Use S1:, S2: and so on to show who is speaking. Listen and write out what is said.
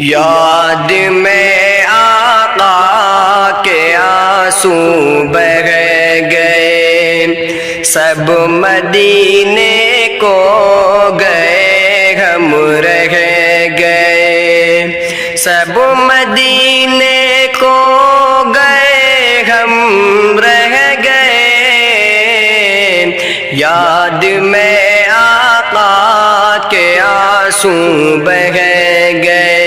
S1: याद में आका के आंसू बह गए, सब मदीने को गए, हम रह गए। सब मदीने को गए, हम रह गए। याद में आका के आंसू बह गए।